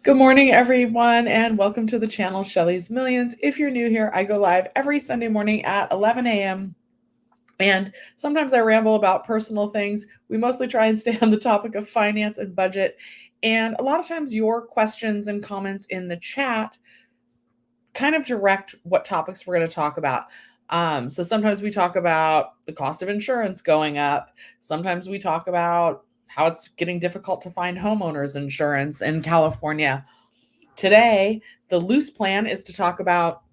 Good morning, everyone, and welcome to the channel Shelly's Millions. If you're new here, I go live every Sunday morning at 11 a.m. And sometimes I ramble about personal things. We mostly try and stay on the topic of finance and budget. And a lot of times your questions and comments in the chat kind of direct what topics we're going to talk about. So sometimes we talk about the cost of insurance going up. Sometimes we talk about how it's getting difficult to find homeowners insurance in California. Today, the loose plan is to talk about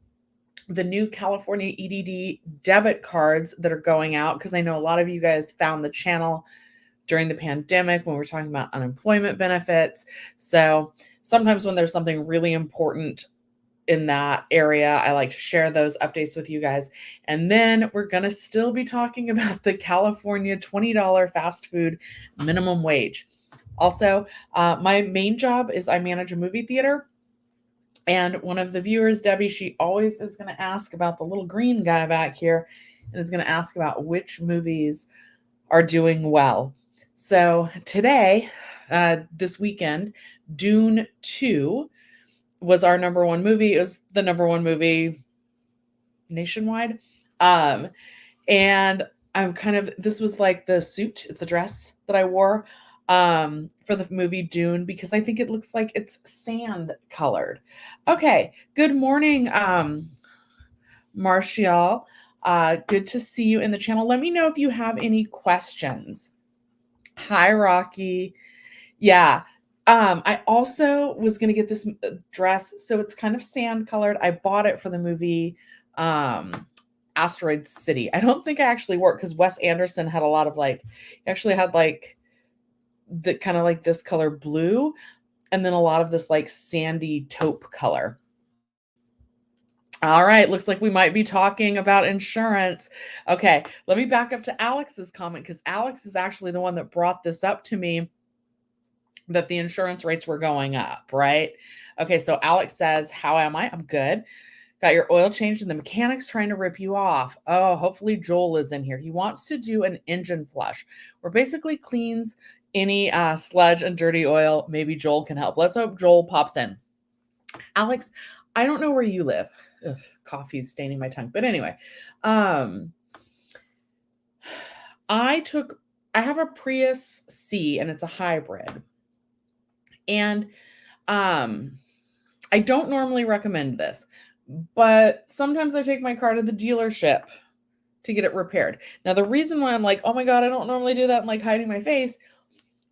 the new California EDD debit cards that are going out, because I know a lot of you guys found the channel during the pandemic when we're talking about unemployment benefits. So sometimes when there's something really important in that area, I like to share those updates with you guys. And then we're going to still be talking about the California $20 fast food minimum wage. Also, my main job is I manage a movie theater. And one of the viewers, Debbie, she always is going to ask about the little green guy back here and is going to ask about which movies are doing well. So today, this weekend, Dune 2 was our number one movie. It was the number one movie nationwide. And this was like the suit, it's a dress that I wore for the movie Dune, because I think it looks like it's sand colored. Okay, good morning, Martial. Good to see you in the channel. Let me know if you have any questions. Hi, Rocky. Yeah. I also was going to get this dress. So it's kind of sand colored. I bought it for the movie Asteroid City. I don't think I actually wore it because Wes Anderson had a lot of actually had the kind of like this color blue, and then a lot of this like sandy taupe color. All right, looks like we might be talking about insurance. Okay, let me back up to Alex's comment, because Alex is actually the one that brought this up to me, that the insurance rates were going up, right? Okay, so Alex says, how am I? I'm good. Got your oil changed and the mechanic's trying to rip you off. Oh, hopefully Joel is in here. He wants to do an engine flush, where basically cleans any sludge and dirty oil. Maybe Joel can help. Let's hope Joel pops in. Alex, I don't know where you live. Ugh, coffee's staining my tongue. But anyway, I have a Prius C and it's a hybrid. And I don't normally recommend this, but sometimes I take my car to the dealership to get it repaired. Now, the reason why I'm like, oh my God, I don't normally do that, and like hiding my face,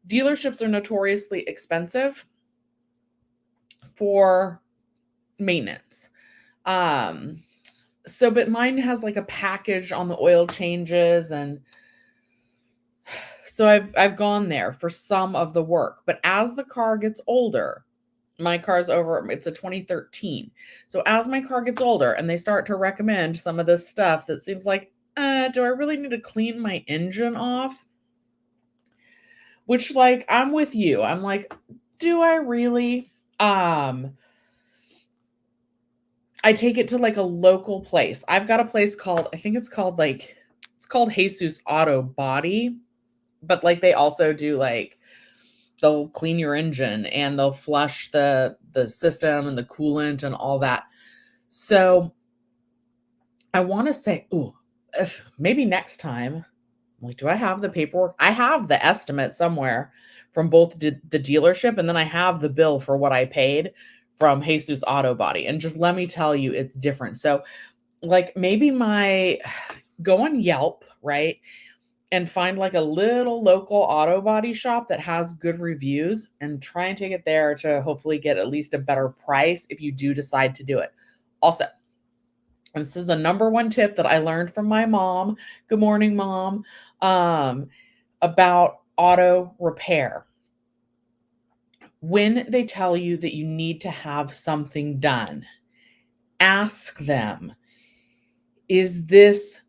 dealerships are notoriously expensive for maintenance. But mine has like a package on the oil changes, and so I've gone there for some of the work. But as the car gets older, my car's it's a 2013. So as my car gets older and they start to recommend some of this stuff that seems like, do I really need to clean my engine off? Which, like, I'm with you. I'm like, do I really? I take it to like a local place. I've got a place called, I think it's called Jesus Auto Body, but like they also do they'll clean your engine and they'll flush the system and the coolant and all that. So I want to say, maybe next time, like, do I have the paperwork? I have the estimate somewhere from both the dealership, and then I have the bill for what I paid from Jesus Auto Body. And just let me tell you, it's different. So like maybe go on Yelp, right? And find like a little local auto body shop that has good reviews, and try and take it there to hopefully get at least a better price if you do decide to do it. Also, this is a number one tip that I learned from my mom. Good morning, Mom. About auto repair. When they tell you that you need to have something done, ask them, is this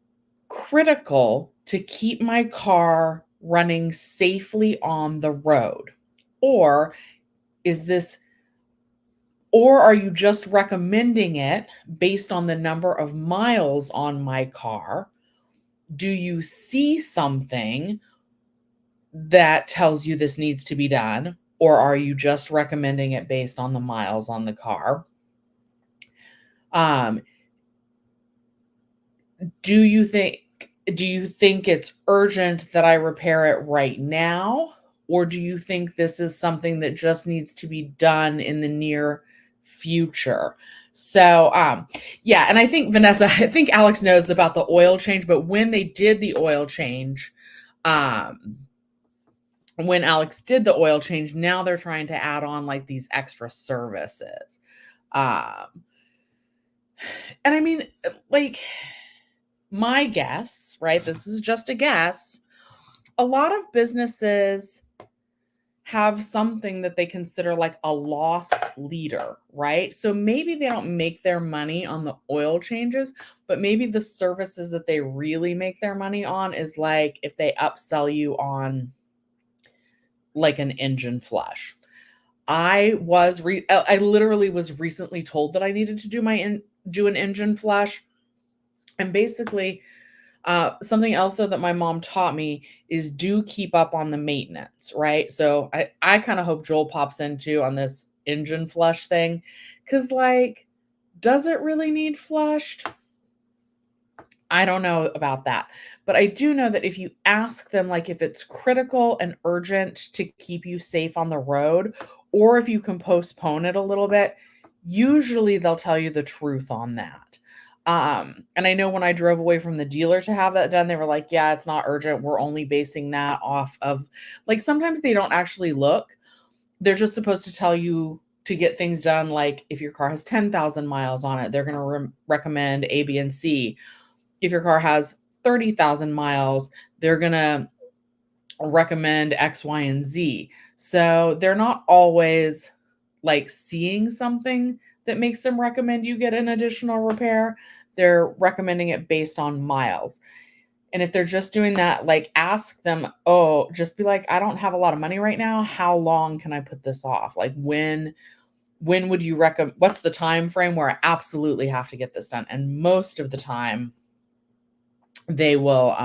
critical to keep my car running safely on the road? Or are you just recommending it based on the number of miles on my car? Do you see something that tells you this needs to be done? or are you just recommending it based on the miles on the car? Um, do you think it's urgent that I repair it right now? Or do you think this is something that just needs to be done in the near future? So, yeah, and I think Vanessa, I think Alex knows about the oil change, but when they did the oil change, when Alex did the oil change, now they're trying to add on like these extra services. Um, and I mean, like, my guess, right? This is just a guess. A lot of businesses have something that they consider like a loss leader, right? So maybe they don't make their money on the oil changes, but maybe the services that they really make their money on is like if they upsell you on like an engine flush. I literally was recently told that I needed to do an engine flush, and basically something else though that my mom taught me is do keep up on the maintenance, right? So I kind of hope Joel pops into on this engine flush thing, because like, does it really need flushed? I don't know about that, but I do know that if you ask them, like if it's critical and urgent to keep you safe on the road, or if you can postpone it a little bit, usually they'll tell you the truth on that. And I know when I drove away from the dealer to have that done, they were like, yeah, it's not urgent. We're only basing that off of, like, sometimes they don't actually look. They're just supposed to tell you to get things done. Like if your car has 10,000 miles on it, they're going to recommend A, B, and C. If your car has 30,000 miles, they're going to recommend X, Y, and Z. So they're not always like seeing something that makes them recommend you get an additional repair. They're recommending it based on miles. And if they're just doing that, like ask them, oh, just be like, I don't have a lot of money right now. How long can I put this off? Like when would you recommend, what's the time frame where I absolutely have to get this done? And most of the time they will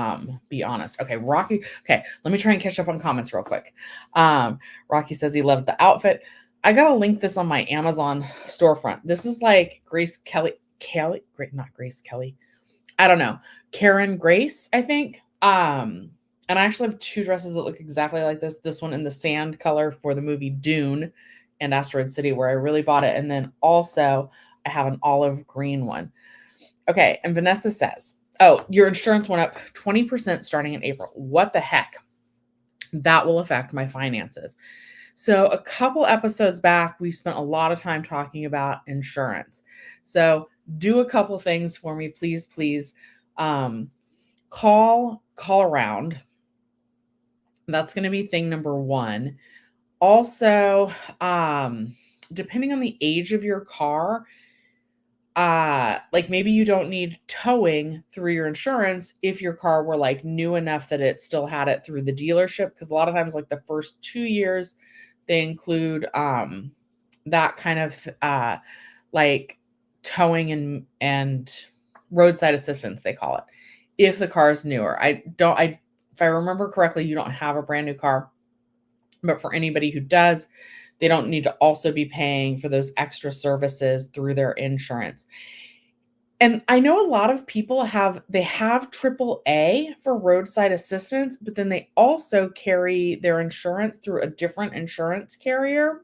be honest. Okay, Rocky. Okay, let me try and catch up on comments real quick. Rocky says he loves the outfit. I gotta link this on my Amazon storefront. This is like not Grace Kelly. I don't know. Karen Grace, I think. And I actually have two dresses that look exactly like this. This one in the sand color for the movie Dune and Asteroid City, where I really bought it. And then also I have an olive green one. Okay, and Vanessa says, oh, your insurance went up 20% starting in April. What the heck? That will affect my finances. So a couple episodes back, we spent a lot of time talking about insurance. So do a couple things for me, please, please. Call around. That's going to be thing number one. Also, depending on the age of your car, like maybe you don't need towing through your insurance if your car were like new enough that it still had it through the dealership. Because a lot of times, like the first 2 years, they include that kind of like towing and roadside assistance, they call it, if the car is newer. If I remember correctly, you don't have a brand new car, but for anybody who does, they don't need to also be paying for those extra services through their insurance. And I know a lot of people have AAA for roadside assistance, but then they also carry their insurance through a different insurance carrier.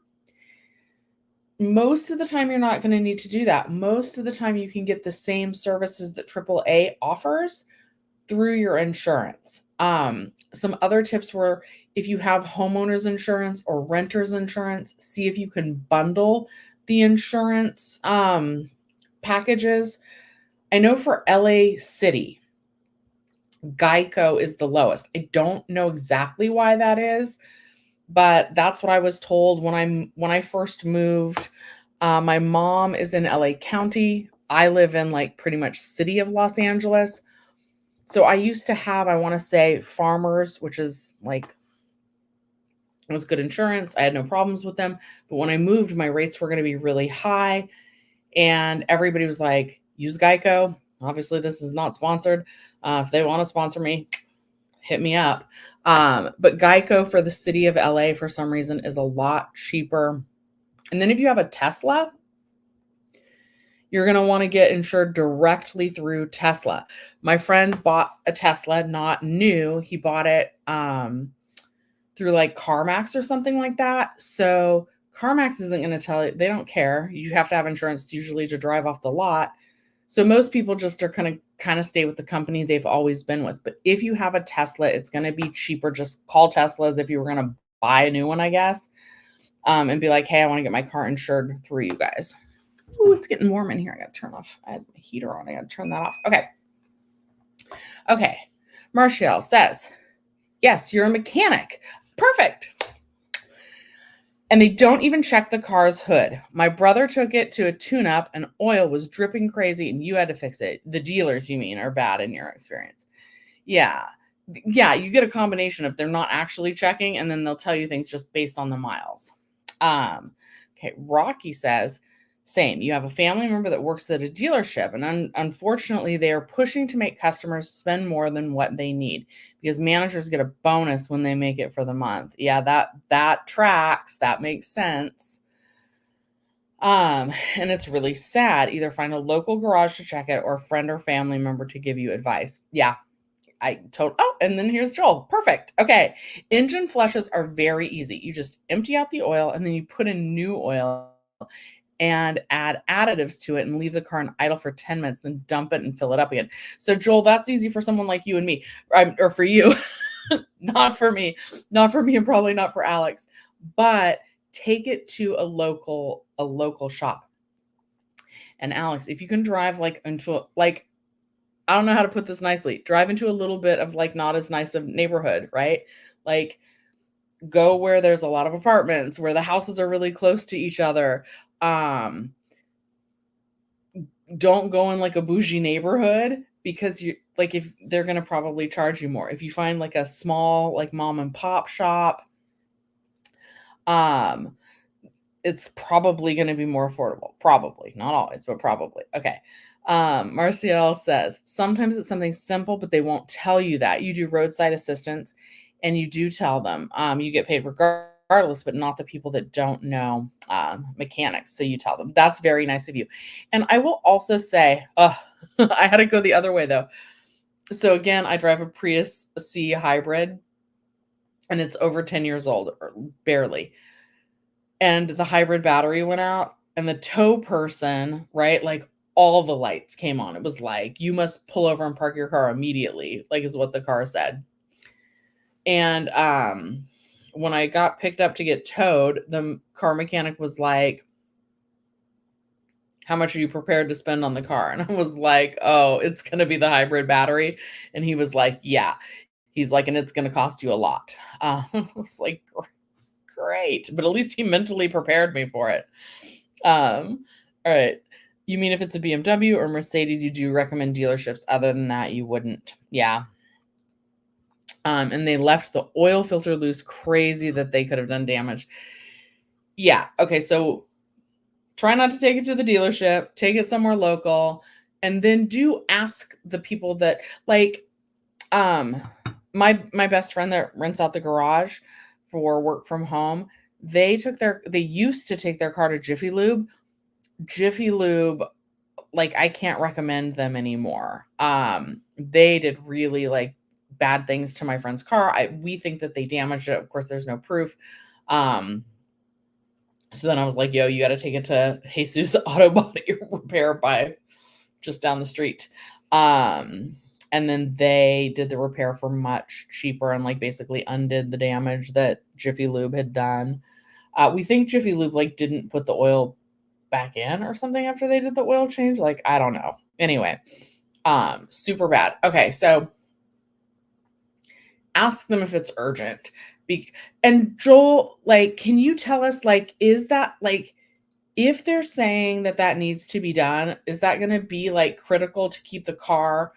Most of the time, you're not going to need to do that. Most of the time, you can get the same services that AAA offers through your insurance. Some other tips were, if you have homeowners insurance or renters insurance, see if you can bundle the insurance packages. I know for LA City, Geico is the lowest. I don't know exactly why that is, but that's what I was told when I first moved. My mom is in LA County. I live in like pretty much city of Los Angeles. So I used to have, I want to say, Farmers, which is like, it was good insurance. I had no problems with them. But when I moved, my rates were going to be really high. And everybody was like, use Geico. Obviously, this is not sponsored. If they want to sponsor me, hit me up. But Geico for the city of LA for some reason is a lot cheaper. And then if you have a Tesla, you're going to want to get insured directly through Tesla. My friend bought a Tesla, not new. He bought it through like CarMax or something like that. So CarMax isn't going to tell you, they don't care. You have to have insurance usually to drive off the lot. So most people just are going to kind of stay with the company they've always been with. But if you have a Tesla, it's going to be cheaper. Just call Tesla as if you were going to buy a new one, I guess, and be like, hey, I want to get my car insured through you guys. Ooh, it's getting warm in here. I got to turn off. I had my heater on. I got to turn that off. Okay. Marshall says, yes, you're a mechanic. Perfect. And they don't even check the car's hood. My brother took it to a tune-up and oil was dripping crazy and you had to fix it. The dealers, you mean, are bad in your experience. Yeah. Yeah, you get a combination of they're not actually checking and then they'll tell you things just based on the miles. Okay, Rocky says, same. You have a family member that works at a dealership, and unfortunately, they are pushing to make customers spend more than what they need because managers get a bonus when they make it for the month. Yeah, that tracks. That makes sense. And it's really sad. Either find a local garage to check it or a friend or family member to give you advice. Yeah, oh, and then here's Joel. Perfect. Okay. Engine flushes are very easy. You just empty out the oil and then you put in new oil and add additives to it and leave the car in idle for 10 minutes, then dump it and fill it up again. So Joel, that's easy for someone like you and me, or for you, not for me, and probably not for Alex, but take it to a local shop. And Alex, if you can drive into I don't know how to put this nicely, drive into a little bit of not as nice of neighborhood, right? Like go where there's a lot of apartments, where the houses are really close to each other. Don't go in a bougie neighborhood because if they're going to probably charge you more. If you find a small mom and pop shop, it's probably going to be more affordable. Probably, not always, but probably. Okay. Marcial says, sometimes it's something simple, but they won't tell you that. You do roadside assistance and you do tell them. You get paid regardless, but not the people that don't know mechanics. So you tell them. That's very nice of you. And I will also say, I had to go the other way though. So again, I drive a Prius C hybrid and it's over 10 years old, or barely. And the hybrid battery went out and the tow person, right? All the lights came on. It was you must pull over and park your car immediately, is what the car said. And when I got picked up to get towed, the car mechanic was like, how much are you prepared to spend on the car? And I was like, oh, it's going to be the hybrid battery. And he was like, yeah. He's like, and it's going to cost you a lot. I was like, great. But at least he mentally prepared me for it. All right. You mean if it's a BMW or Mercedes, you do recommend dealerships? Other than that, you wouldn't. Yeah. And they left the oil filter loose. Crazy that they could have done damage. Yeah. Okay. So try not to take it to the dealership. Take it somewhere local. And then do ask the people that my best friend that rents out the garage for work from home. They used to take their car to Jiffy Lube. Jiffy Lube, I can't recommend them anymore. They did really bad things to my friend's car. We think that they damaged it. Of course, there's no proof. So then I was like, yo, you got to take it to Jesus Auto Body Repair by just down the street. And then they did the repair for much cheaper and basically undid the damage that Jiffy Lube had done. We think Jiffy Lube didn't put the oil back in or something after they did the oil change. I don't know. Anyway, super bad. Okay. So ask them if it's urgent. And Joel, can you tell us, is that if they're saying that needs to be done, is that going to be critical to keep the car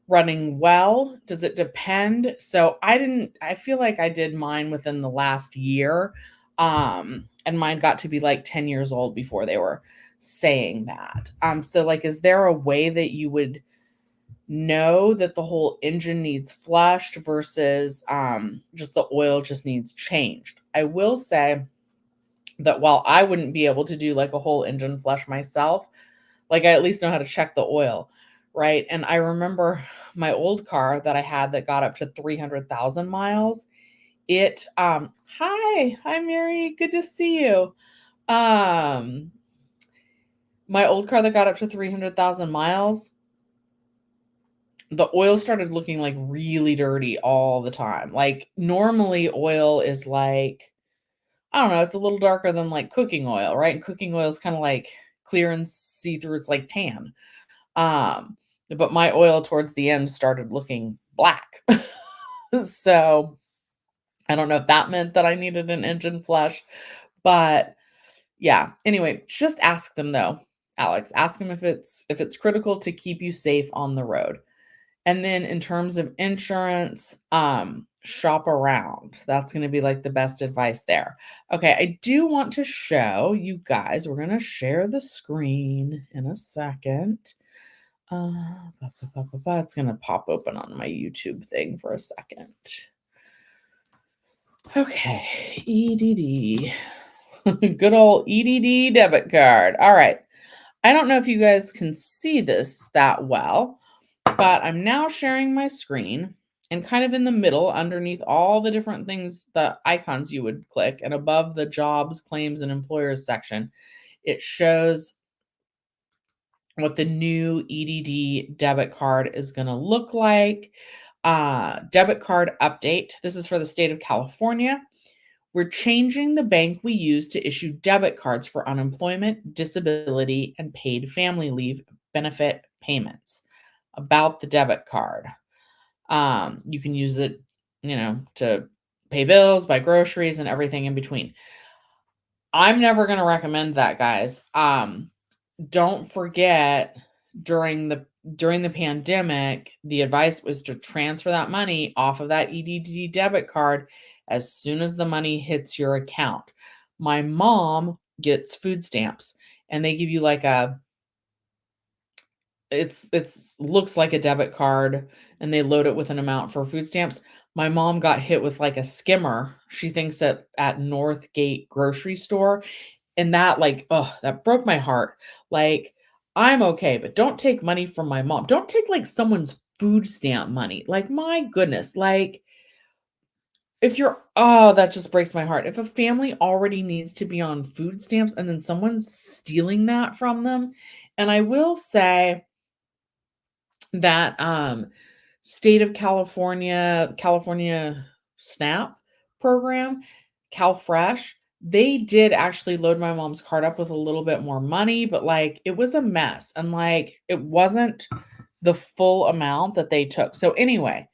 running well? Does it depend? So I feel like I did mine within the last year. And mine got to be 10 years old before they were saying that. So is there a way that you would know that the whole engine needs flushed versus just the oil just needs changed. I will say that while I wouldn't be able to do like a whole engine flush myself, like I at least know how to check the oil, right? And I remember my old car that I had that got up to 300,000 miles. It hi Mary, good to see you. Um my old car that got up to 300,000 miles, the oil started looking like really dirty all the time. Like normally oil is like, I don't know, it's a little darker than like cooking oil, right? And cooking oil is kind of like clear and see through, it's like tan. Um, but my oil towards the end started looking black. So I don't know if that meant that I needed an engine flush, but yeah. Anyway, just ask them though, Alex. Ask them if it's critical to keep you safe on the road. And then in terms of insurance, shop around. That's going to be like the best advice there. Okay, I do want to show you guys. We're going to share the screen in a second. It's going to pop open on my YouTube thing for a second. Okay, EDD. Good old EDD debit card. All right. I don't know if you guys can see this that well, but I'm now sharing my screen, and kind of in the middle, underneath all the different things, the icons you would click, and above the jobs, claims, and employers section, it shows what the new EDD debit card is going to look like. Debit card update. This is for the state of California. We're changing the bank we use to issue debit cards for unemployment, disability, and paid family leave benefit payments. About the debit card. You can use it, to pay bills, buy groceries, and everything in between. I'm never going to recommend that, guys. Don't forget, during the pandemic, the advice was to transfer that money off of that EDD debit card as soon as the money hits your account. My mom gets food stamps, and they give you like it's looks like a debit card, and they load it with an amount for food stamps. My mom got hit with like a skimmer. She thinks that at Northgate grocery store, and that like, oh, that broke my heart. Like, I'm okay, but don't take money from my mom. Don't take like someone's food stamp money. Like, my goodness, like if you're, oh, that just breaks my heart. If a family already needs to be on food stamps and then someone's stealing that from them. And I will say that state of California SNAP program, CalFresh, they did actually load my mom's card up with a little bit more money, but like it was a mess, and like it wasn't the full amount that they took. So anyway,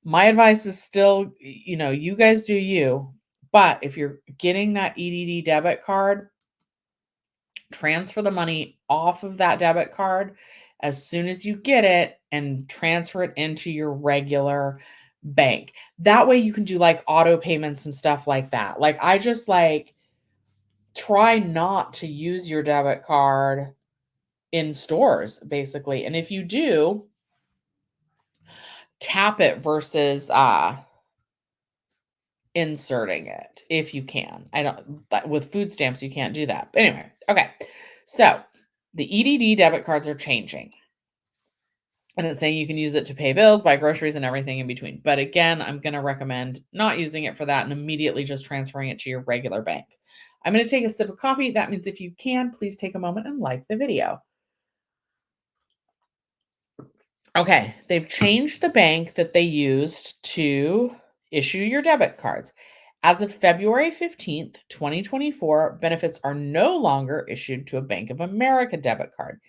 my advice is still, you guys do you, but if you're getting that EDD debit card, transfer the money off of that debit card as soon as you get it and transfer it into your regular bank. That way you can do like auto payments and stuff like that. Like I just like try not to use your debit card in stores basically. And if you do, tap it versus inserting it if you can. I don't, but with food stamps you can't do that. But anyway, okay. So, the EDD debit cards are changing. And it's saying you can use it to pay bills, buy groceries, and everything in between. But again, I'm going to recommend not using it for that and immediately just transferring it to your regular bank. I'm going to take a sip of coffee. That means if you can, please take a moment and like the video. Okay, they've changed the bank that they used to issue your debit cards. As of February 15th, 2024, benefits are no longer issued to a Bank of America debit card.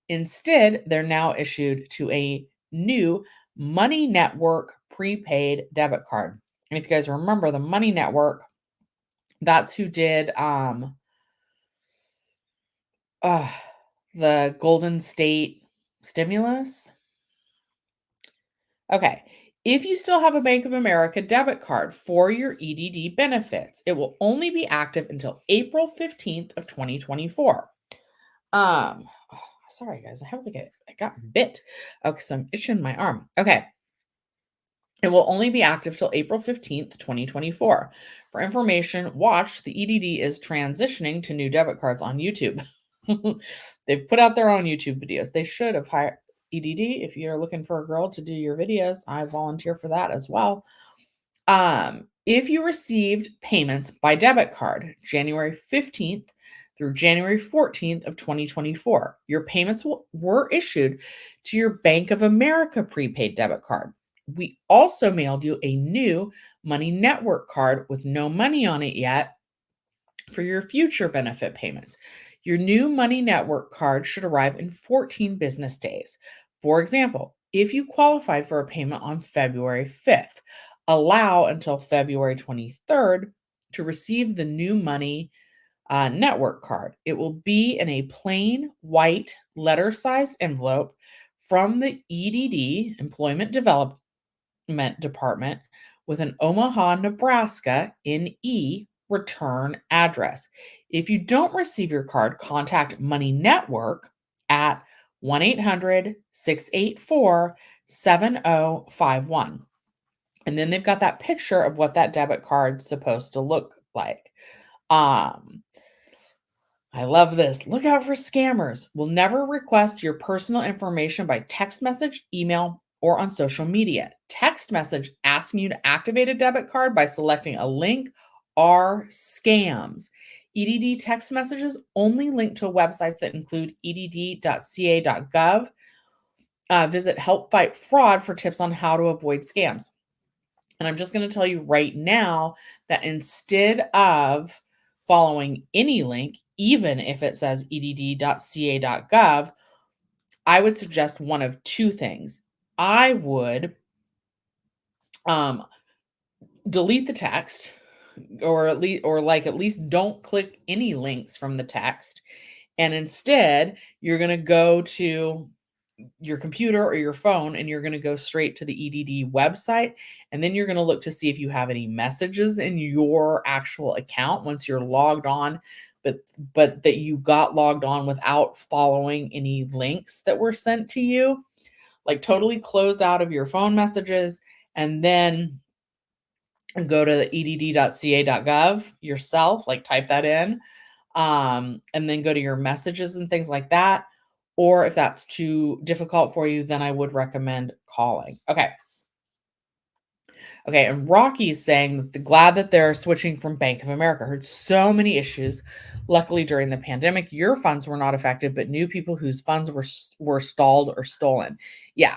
Instead, they're now issued to a new Money Network prepaid debit card. And if you guys remember, the Money Network, that's who did the Golden State stimulus. Okay. If you still have a Bank of America debit card for your EDD benefits, it will only be active until April 15th of 2024. Sorry, guys. I have I got bit. Okay, so I'm itching my arm. Okay. It will only be active till April 15th, 2024. For information, watch the EDD is transitioning to new debit cards on YouTube. They've put out their own YouTube videos. They should have hired EDD. If you're looking for a girl to do your videos, I volunteer for that as well. If you received payments by debit card January 15th through January 14th of 2024, your payments were issued to your Bank of America prepaid debit card. We also mailed you a new Money Network card with no money on it yet for your future benefit payments. Your new Money Network card should arrive in 14 business days. For example, if you qualified for a payment on February 5th, allow until February 23rd to receive the new Money Network card. It will be in a plain white letter size envelope from the EDD, Employment Development Department, with an Omaha, Nebraska NE return address. If you don't receive your card, contact Money Network at 1-800-684-7051. And then they've got that picture of what that debit card's supposed to look like. I love this. Look out for scammers. Will never request your personal information by text message, email, or on social media. Text message asking you to activate a debit card by selecting a link are scams. EDD text messages only link to websites that include edd.ca.gov. Visit Help Fight Fraud for tips on how to avoid scams. And I'm just going to tell you right now that instead of following any link, even if it says edd.ca.gov, I would suggest one of two things. I would delete the text, or at least don't click any links from the text, and instead you're going to go to your computer or your phone and you're going to go straight to the EDD website, and then you're going to look to see if you have any messages in your actual account once you're logged on, but that you got logged on without following any links that were sent to you. Like, totally close out of your phone messages and then go to the edd.ca.gov yourself, like type that in, and then go to your messages and things like that. Or if that's too difficult for you, then I would recommend calling. Okay. And Rocky's saying that glad that they're switching from Bank of America. Heard so many issues. Luckily, during the pandemic, your funds were not affected, but new people whose funds were stalled or stolen. Yeah.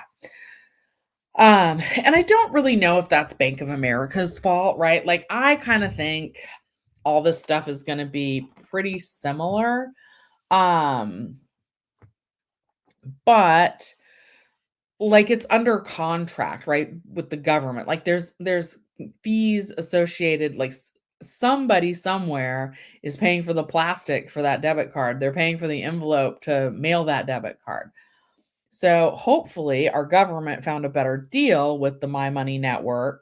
And I don't really know if that's Bank of America's fault, right? Like, I kind of think all this stuff is going to be pretty similar. But like, it's under contract, right, with the government. Like, there's fees associated, like somebody somewhere is paying for the plastic for that debit card. They're paying for the envelope to mail that debit card. So hopefully our government found a better deal with the My Money Network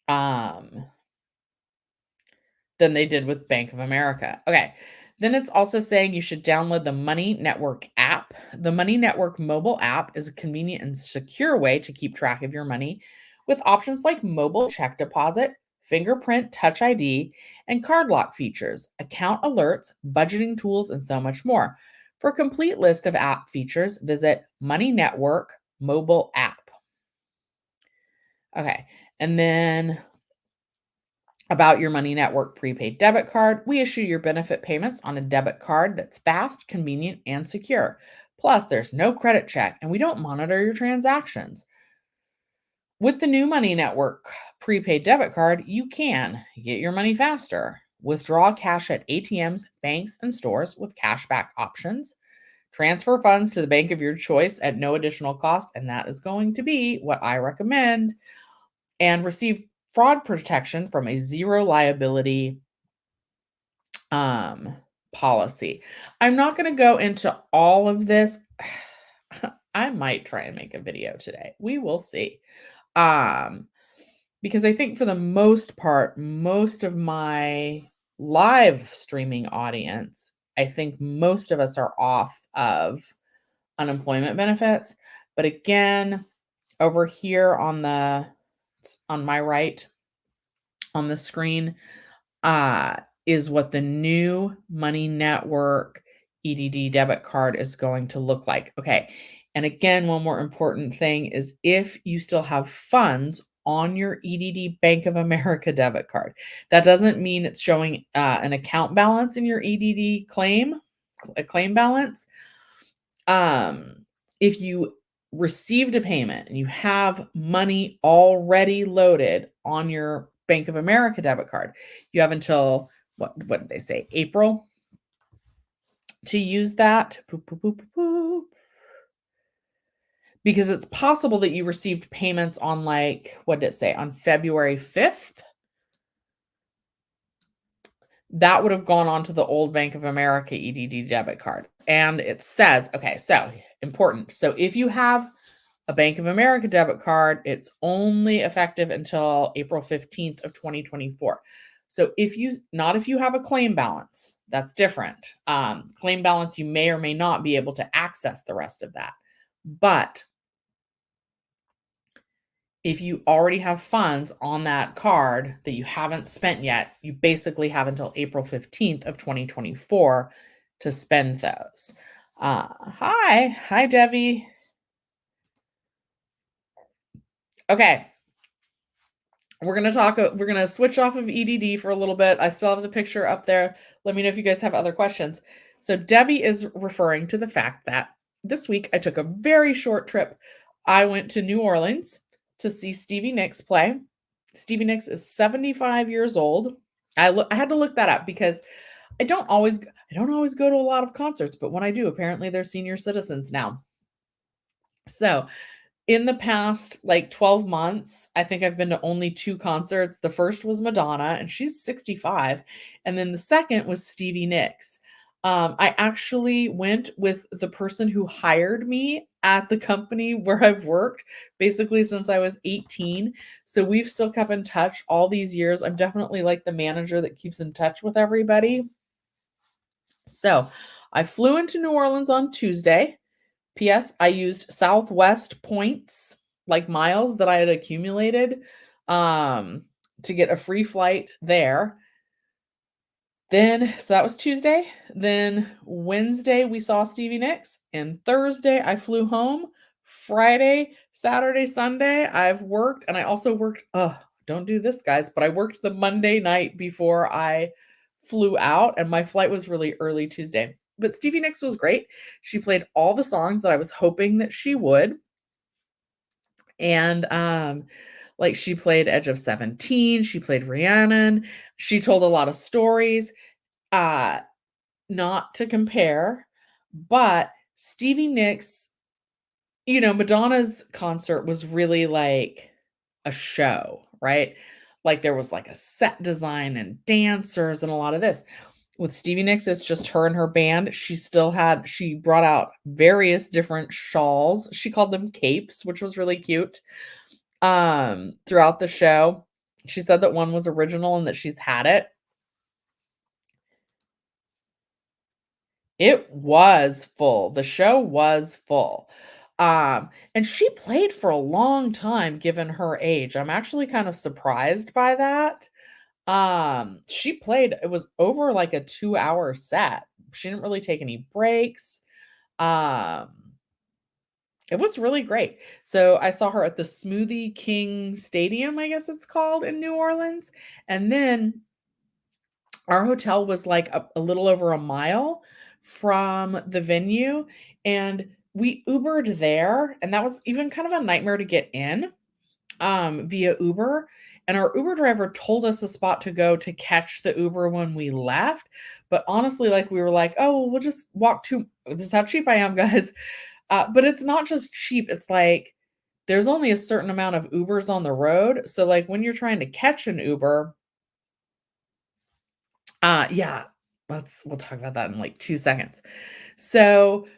than they did with Bank of America. Okay. Then it's also saying you should download the Money Network app. The Money Network mobile app is a convenient and secure way to keep track of your money with options like mobile check deposit, fingerprint touch ID, and card lock features, account alerts, budgeting tools, and so much more. For a complete list of app features, visit Money Network mobile app. Okay. And then about your Money Network prepaid debit card, we issue your benefit payments on a debit card that's fast, convenient, and secure. Plus, there's no credit check, and we don't monitor your transactions. With the new Money Network prepaid debit card, you can get your money faster. Withdraw cash at ATMs, banks, and stores with cashback options. Transfer funds to the bank of your choice at no additional cost, and that is going to be what I recommend. And receive fraud protection from a zero liability policy. I'm not going to go into all of this. I might try and make a video today. We will see. Because I think for the most part, most of my live streaming audience, I think most of us are off of unemployment benefits. But again, over here on my right on the screen is what the new Money Network EDD debit card is going to look like. Okay. And again, one more important thing is if you still have funds on your EDD Bank of America debit card, that doesn't mean it's showing an account balance in your EDD a claim balance. If you received a payment and you have money already loaded on your Bank of America debit card, you have until what did they say? April to use that. Boop, boop, boop, boop, boop. Because it's possible that you received payments on what did it say? On February 5th. That would have gone on to the old Bank of America EDD debit card. And it says, okay, so important. So if you have a Bank of America debit card, it's only effective until April 15th of 2024. So if you have a claim balance, that's different. Claim balance, you may or may not be able to access the rest of that. But if you already have funds on that card that you haven't spent yet, you basically have until April 15th of 2024 to spend those. Hi, Debbie. Okay. We're going to switch off of EDD for a little bit. I still have the picture up there. Let me know if you guys have other questions. So Debbie is referring to the fact that this week I took a very short trip. I went to New Orleans to see Stevie Nicks play. Stevie Nicks is 75 years old. I had to look that up because I don't always go to a lot of concerts, but when I do, apparently they're senior citizens now. So in the past 12 months, I think I've been to only 2 concerts. The first was Madonna, and she's 65. And then the second was Stevie Nicks. I actually went with the person who hired me at the company where I've worked basically since I was 18. So we've still kept in touch all these years. I'm definitely like the manager that keeps in touch with everybody. So I flew into New Orleans on Tuesday. P.S. I used Southwest points, miles that I had accumulated, to get a free flight there. So that was Tuesday. Then Wednesday, we saw Stevie Nicks. And Thursday, I flew home. Friday, Saturday, Sunday, I've worked. And I also worked, don't do this, guys, but I worked the Monday night before I flew out. And my flight was really early Tuesday. But Stevie Nicks was great. She played all the songs that I was hoping that she would. And she played Edge of 17, she played Rhiannon, she told a lot of stories. Not to compare, but Stevie Nicks, Madonna's concert was really like a show, right? There was a set design and dancers and a lot of this. With Stevie Nicks, it's just her and her band. She brought out various different shawls. She called them capes, which was really cute. Throughout the show, she said that one was original and that she's had it. It was full. The show was full. And she played for a long time, given her age. I'm actually kind of surprised by that. It was over a 2-hour set. She didn't really take any breaks. It was really great. So I saw her at the Smoothie King Stadium, I guess it's called, in New Orleans. And then our hotel was a little over a mile from the venue. And we Ubered there. And that was even kind of a nightmare to get in via Uber. And our Uber driver told us a spot to go to catch the Uber when we left. But honestly, we were oh, we'll just walk this is how cheap I am, guys. But it's not just cheap. It's there's only a certain amount of Ubers on the road. So when you're trying to catch an Uber, yeah, we'll talk about that in 2 seconds. So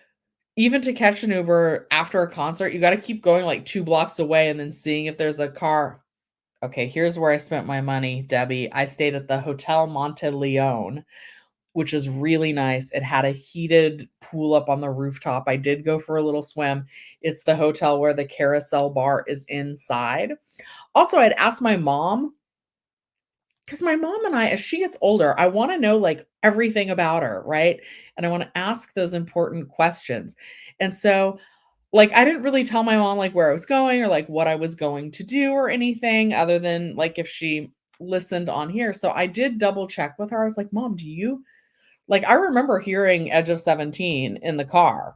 even to catch an Uber after a concert, you got to keep going 2 blocks away and then seeing if there's a car. Okay, here's where I spent my money, Debbie. I stayed at the Hotel Monteleone. which is really nice. It had a heated pool up on the rooftop. I did go for a little swim. It's the hotel where the carousel bar is inside. Also, I'd asked my mom, because my mom and I, as she gets older, I want to know like everything about her, right? And I want to ask those important questions. And so, like, I didn't really tell my mom like where I was going or like what I was going to do or anything other than like if she listened on here. So I did double check with her. I was like, Mom, do you like, I remember hearing Edge of 17 in the car,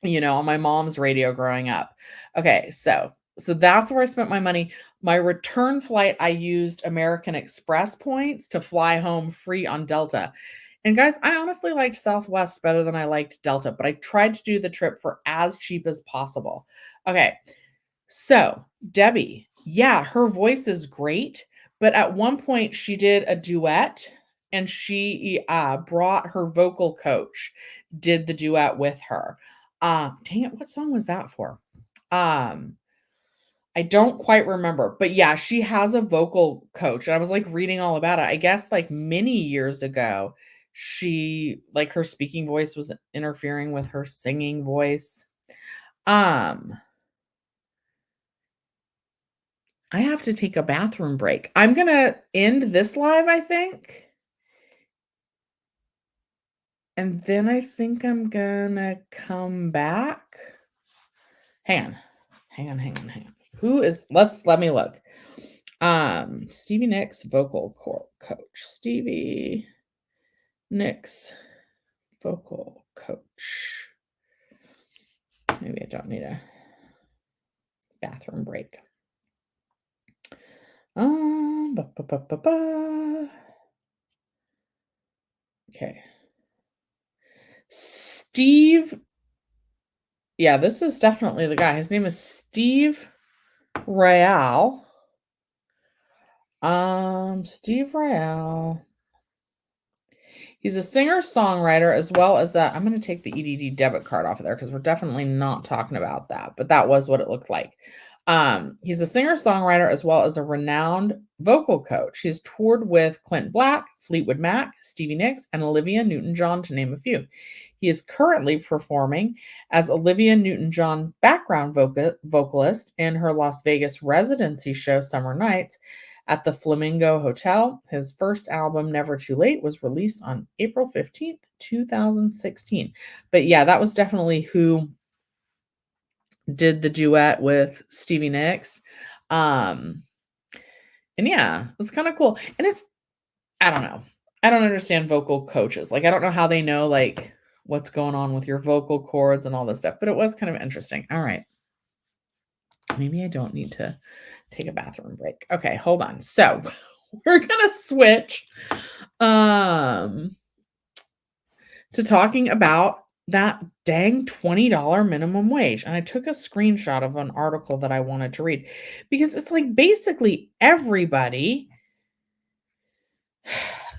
on my mom's radio growing up. Okay, so that's where I spent my money. My return flight, I used American Express points to fly home free on Delta. And guys, I honestly liked Southwest better than I liked Delta, but I tried to do the trip for as cheap as possible. Okay, so Debbie, yeah, her voice is great, but at one point she did a duet and she brought her vocal coach, did the duet with her. Dang it, what song was that for? I don't quite remember, but yeah, she has a vocal coach. And I was like reading all about it. I guess like many years ago, she like her speaking voice was interfering with her singing voice. Um, I have to take a bathroom break. I'm gonna end this live, I think. And then I think I'm gonna come back. Hang on. Let me look. Stevie Nicks vocal coach. Stevie Nicks vocal coach. Maybe I don't need a bathroom break. Ba, ba, ba, ba, ba. Okay. Steve. Yeah, this is definitely the guy. His name is Steve Real. Steve Real. He's a singer-songwriter as well as a, I'm going to take the EDD debit card off of there because we're definitely not talking about that, but that was what it looked like. He's a singer-songwriter as well as a renowned vocal coach. He's toured with Clint Black, Fleetwood Mac, Stevie Nicks, and Olivia Newton-John, to name a few. He is currently performing as Olivia Newton-John background vocalist in her Las Vegas residency show Summer Nights at the Flamingo Hotel. His first album, Never Too Late, was released on April 15th, 2016. But yeah, that was definitely who did the duet with Stevie Nicks. And yeah, it was kind of cool. And I don't know. I don't understand vocal coaches. Like, I don't know how they know, like, what's going on with your vocal cords and all this stuff, but it was kind of interesting. All right. Maybe I don't need to take a bathroom break. Okay, hold on. So we're gonna switch to talking about that dang $20 minimum wage. And I took a screenshot of an article that I wanted to read because it's like basically everybody.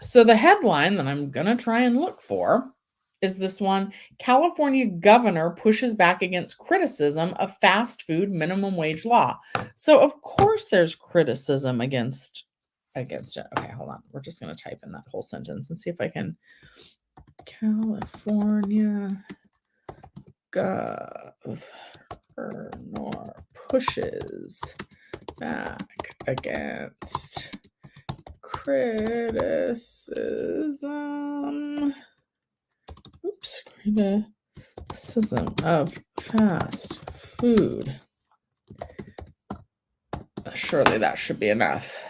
So the headline that I'm gonna try and look for is this one: California governor pushes back against criticism of fast food minimum wage law. So of course there's criticism against it. Okay, hold on. We're just going to type in that whole sentence and see if I can. California governor pushes back against criticism. Criticism of fast food. Surely that should be enough.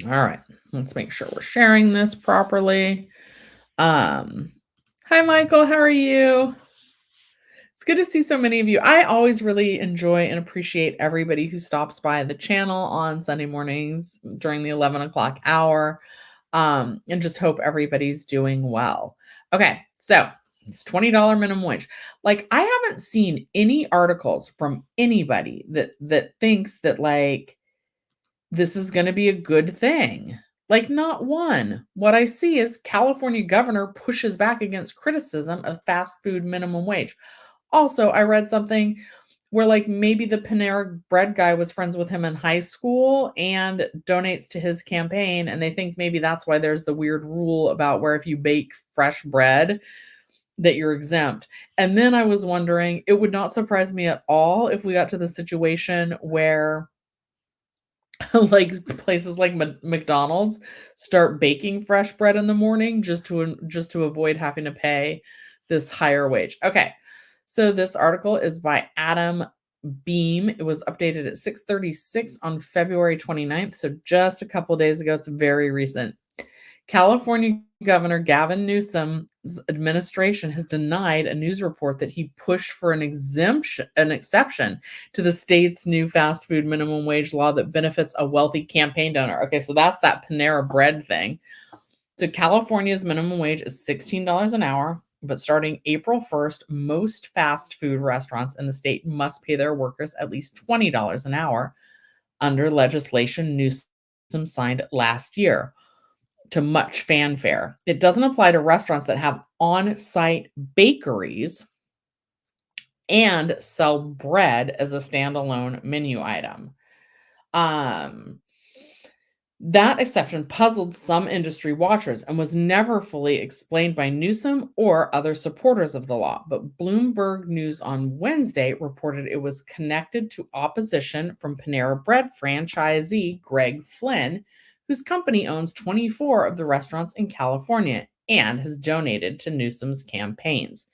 All right, let's make sure we're sharing this properly. Hi, Michael. How are you? It's good to see so many of you. I always really enjoy and appreciate everybody who stops by the channel on Sunday mornings during the 11 o'clock hour, and just hope everybody's doing well. Okay, so it's $20 minimum wage. Like, I haven't seen any articles from anybody that thinks that like this is going to be a good thing. Like, not one. What I see is California governor pushes back against criticism of fast food minimum wage. Also, I read something where like maybe the Panera Bread guy was friends with him in high school and donates to his campaign, and they think maybe that's why there's the weird rule about where if you bake fresh bread that you're exempt. And then I was wondering, it would not surprise me at all if we got to the situation where like places like McDonald's start baking fresh bread in the morning just to avoid having to pay this higher wage. Okay. So this article is by Adam Beam. It was updated at 6:36 on February 29th, so just a couple days ago. It's very recent. California Governor Gavin Newsom's administration has denied a news report that he pushed for an exception to the state's new fast food minimum wage law that benefits a wealthy campaign donor. Okay, so that's that Panera Bread thing. So California's minimum wage is $16 an hour, but starting April 1st, most fast food restaurants in the state must pay their workers at least $20 an hour under legislation Newsom signed last year, to much fanfare. It doesn't apply to restaurants that have on-site bakeries and sell bread as a standalone menu item. That exception puzzled some industry watchers and was never fully explained by Newsom or other supporters of the law. But Bloomberg News on Wednesday reported it was connected to opposition from Panera Bread franchisee Greg Flynn, whose company owns 24 of the restaurants in California and has donated to Newsom's campaigns.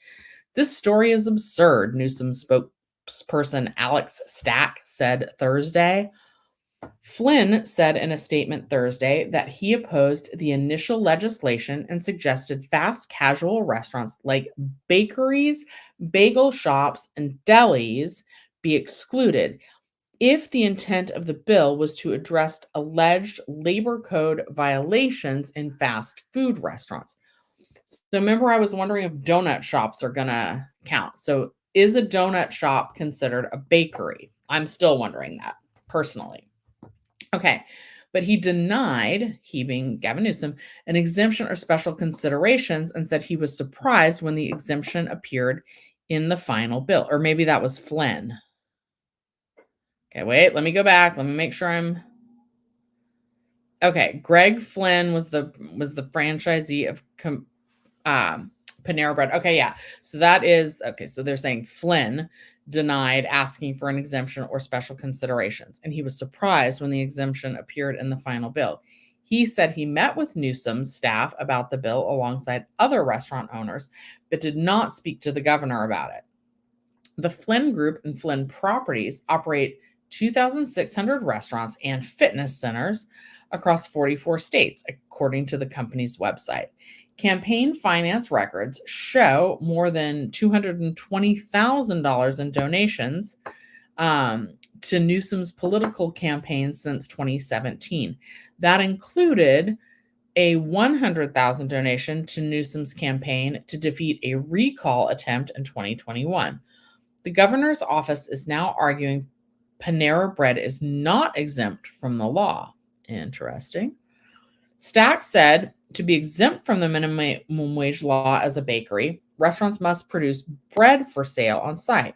This story is absurd, Newsom spokesperson Alex Stack said Thursday. Flynn said in a statement Thursday that he opposed the initial legislation and suggested fast casual restaurants like bakeries, bagel shops, and delis be excluded if the intent of the bill was to address alleged labor code violations in fast food restaurants. So remember, I was wondering if donut shops are going to count. So is a donut shop considered a bakery? I'm still wondering that personally. Okay, but he denied, he being Gavin Newsom, an exemption or special considerations and said he was surprised when the exemption appeared in the final bill. Or maybe that was Flynn. Okay, wait, let me go back. Let me make sure I'm okay. Greg Flynn was the franchisee of Panera Bread. Okay, yeah. So that is okay. So they're saying Flynn denied asking for an exemption or special considerations, and he was surprised when the exemption appeared in the final bill. He said he met with Newsom's staff about the bill alongside other restaurant owners, but did not speak to the governor about it. The Flynn Group and Flynn Properties operate 2,600 restaurants and fitness centers across 44 states, according to the company's website. Campaign finance records show more than $220,000 in donations to Newsom's political campaign since 2017. That included a $100,000 donation to Newsom's campaign to defeat a recall attempt in 2021. The governor's office is now arguing Panera Bread is not exempt from the law. Interesting. Stack said to be exempt from the minimum wage law as a bakery, restaurants must produce bread for sale on site.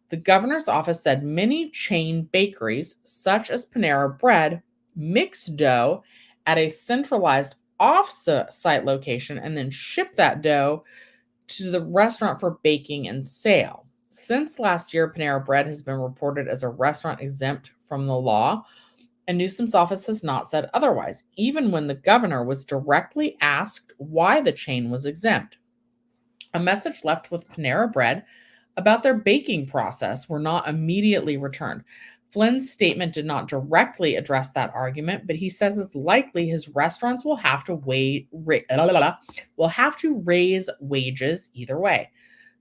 The governor's office said many chain bakeries, such as Panera Bread, mix dough at a centralized off-site location and then ship that dough to the restaurant for baking and sale. Since last year, Panera Bread has been reported as a restaurant exempt from the law, and Newsom's office has not said otherwise, even when the governor was directly asked why the chain was exempt. A message left with Panera Bread about their baking process were not immediately returned. Flynn's statement did not directly address that argument, but he says it's likely his restaurants will have to raise wages either way.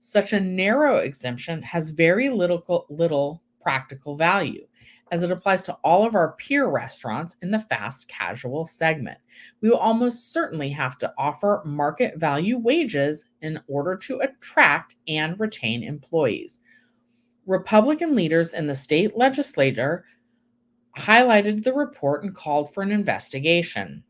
Such a narrow exemption has very little practical value, as it applies to all of our peer restaurants in the fast casual segment. We will almost certainly have to offer market value wages in order to attract and retain employees. Republican leaders in the state legislature highlighted the report and called for an investigation.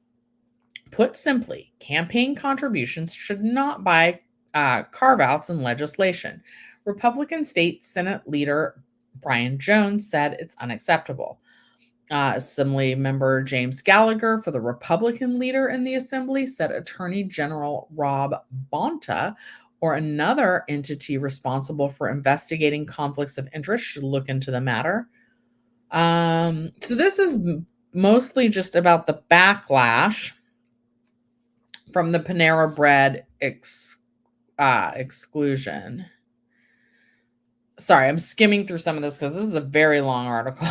Put simply, campaign contributions should not buy carve-outs in legislation. Republican State Senate leader Brian Jones said it's unacceptable. Assembly member James Gallagher, for the Republican leader in the assembly, said Attorney General Rob Bonta or another entity responsible for investigating conflicts of interest should look into the matter. So this is mostly just about the backlash from the Panera Bread exclusion. Sorry, I'm skimming through some of this because this is a very long article.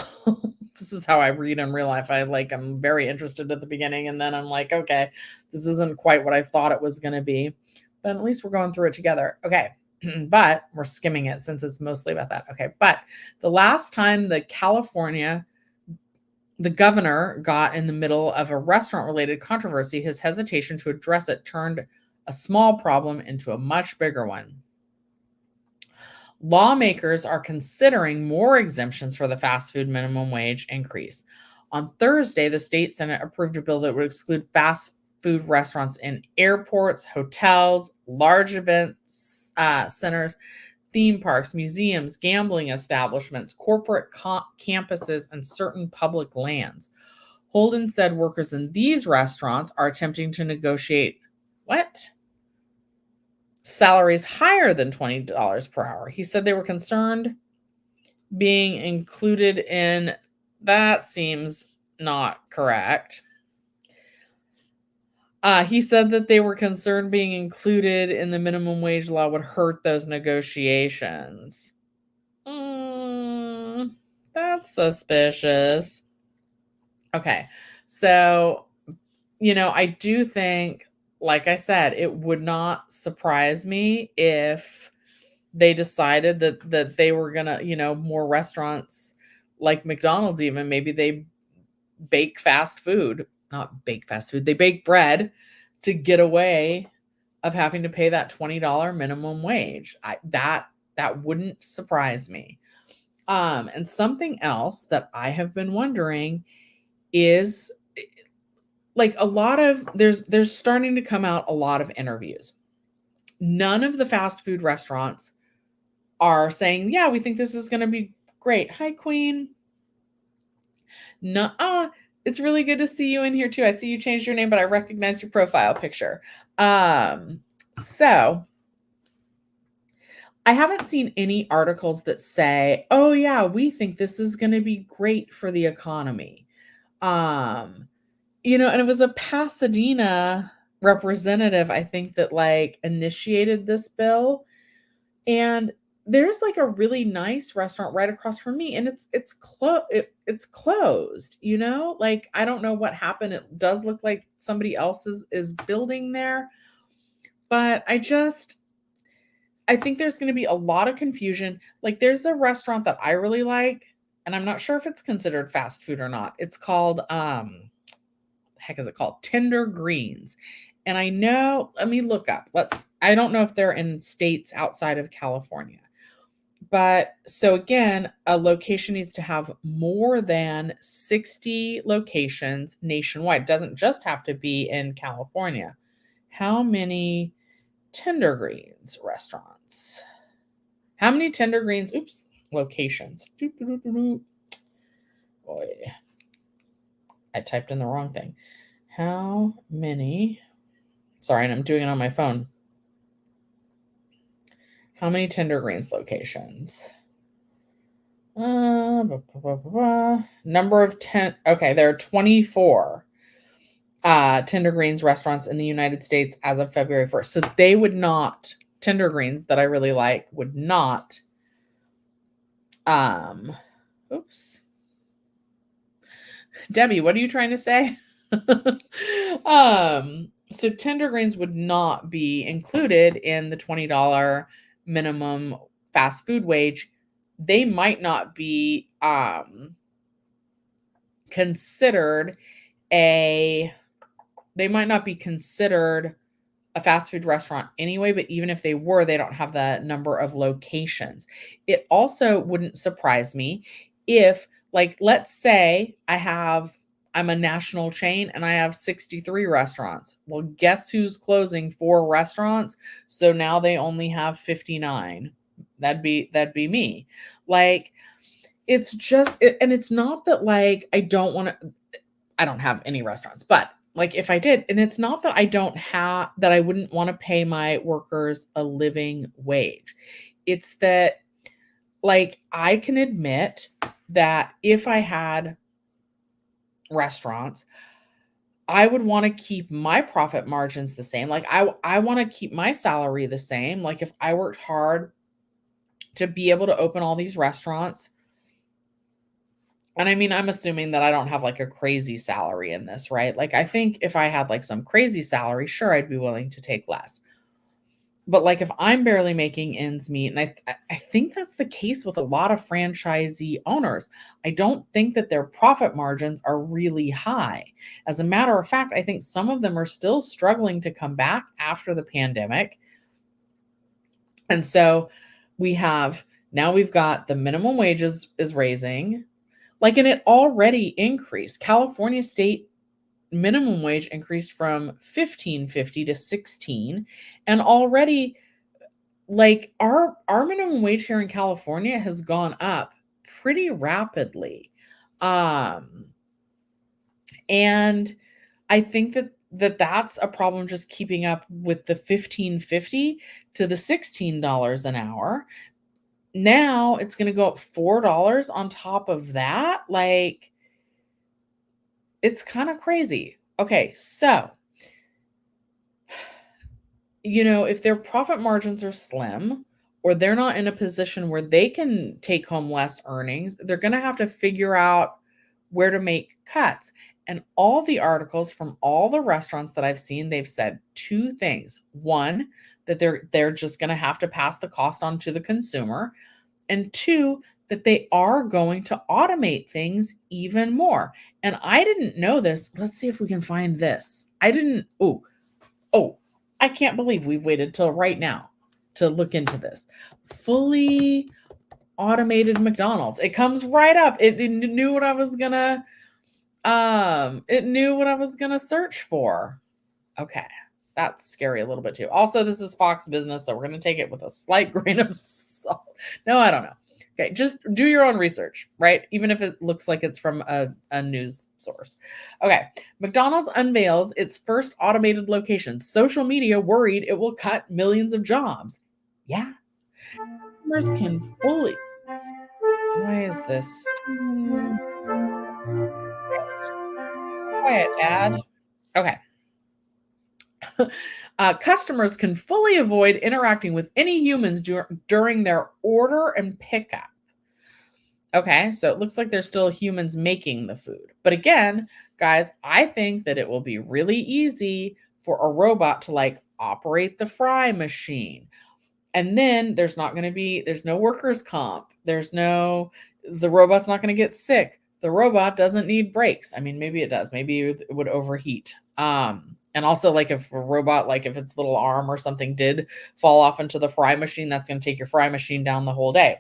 This is how I read in real life. I'm very interested at the beginning, and then I'm like, okay, this isn't quite what I thought it was going to be, but at least we're going through it together. Okay. But we're skimming it since it's mostly about that. Okay. But the last time the governor got in the middle of a restaurant related controversy, his hesitation to address it turned a small problem into a much bigger one. Lawmakers are considering more exemptions for the fast food minimum wage increase. On Thursday, the state Senate approved a bill that would exclude fast food restaurants in airports, hotels, large events centers, theme parks, museums, gambling establishments, corporate campuses, and certain public lands. Holden said workers in these restaurants are attempting to negotiate salaries higher than $20 per hour. He said they were concerned being included in that seems not correct. He said that they were concerned being included in the minimum wage law would hurt those negotiations. That's suspicious. Okay, so, I do think, like I said, it would not surprise me if they decided that they were gonna, more restaurants like McDonald's, even maybe they bake fast food, not bake fast food, they bake bread to get away of having to pay that $20 minimum wage. That wouldn't surprise me. And something else that I have been wondering is, like, there's starting to come out a lot of interviews. None of the fast food restaurants are saying, yeah, we think this is going to be great. Hi, Queen. No, it's really good to see you in here too. I see you changed your name, but I recognize your profile picture. So I haven't seen any articles that say, oh yeah, we think this is going to be great for the economy. And it was a Pasadena representative, I think, that initiated this bill. And there's a really nice restaurant right across from me, and it's closed. I don't know what happened. It does look like somebody else is building there, but I think there's going to be a lot of confusion. There's a restaurant that I really like, and I'm not sure if it's considered fast food or not. It's called heck is it called? Tender Greens. And let me look up. I don't know if they're in states outside of California. But so again, a location needs to have more than 60 locations nationwide. It doesn't just have to be in California. How many Tender Greens restaurants? How many Tender Greens, locations? Boy, I typed in the wrong thing. How many? Sorry, and I'm doing it on my phone. How many Tender Greens locations? Number of 10. Okay, there are 24 Tender Greens restaurants in the United States as of February 1st. So they would not, Tender Greens that I really like, would not, Debbie, what are you trying to say? So Tender Greens would not be included in the $20 minimum fast food wage. They might not be considered a fast food restaurant anyway, but even if they were, they don't have the number of locations. It also wouldn't surprise me if, let's say I'm a national chain and I have 63 restaurants. Well, guess who's closing 4 restaurants? So now they only have 59. That'd be me. it's just and it's not that like I don't have any restaurants, but like if I did, and it's not that I wouldn't want to pay my workers a living wage. It's that like I can admit that if I had restaurants, I would want to keep my profit margins the same. Like I want to keep my salary the same. Like if I worked hard to be able to open all these restaurants, and I mean, I'm assuming that I don't have like a crazy salary in this, right? Like I think if I had like some crazy salary, sure, I'd be willing to take less. But like if I'm barely making ends meet, and I think that's the case with a lot of franchisee owners. I don't think that their profit margins are really high. As a matter of fact, I think some of them are still struggling to come back after the pandemic. And so we've got the minimum wages is raising, like, and it already increased. California state minimum wage increased from 15.50 to 16, and already like our minimum wage here in California has gone up pretty rapidly. Um and I think that's a problem, just keeping up with the 15.50 to the $16 an hour. Now it's going to go up $4 on top of that. Like it's kind of crazy. Okay, so if their profit margins are slim, or they're not in a position where they can take home less earnings, they're going to have to figure out where to make cuts. And all the articles from all the restaurants that I've seen, they've said two things. One, that they're just going to have to pass the cost on to the consumer, and two, that they are going to automate things even more. And I didn't know this. Let's see if we can find this. I didn't. Oh, I can't believe we've waited till right now to look into this. Fully automated McDonald's. It comes right up. It knew what I was gonna search for. Okay. That's scary a little bit too. Also, this is Fox Business, so we're gonna take it with a slight grain of salt. No, I don't know. Okay, just do your own research, right? Even if it looks like it's from a news source. Okay, McDonald's unveils its first automated location. Social media worried it will cut millions of jobs. Yeah. Customers can fully. Why is this? Quiet, ad. Okay. Customers can fully avoid interacting with any humans during their order and pickup. Okay, so it looks like there's still humans making the food. But again, guys, I think that it will be really easy for a robot to like operate the fry machine. And then there's no workers' comp. The robot's not going to get sick. The robot doesn't need brakes. I mean, maybe it does. Maybe it would overheat. And also like if a robot, like if its little arm or something did fall off into the fry machine, that's going to take your fry machine down the whole day.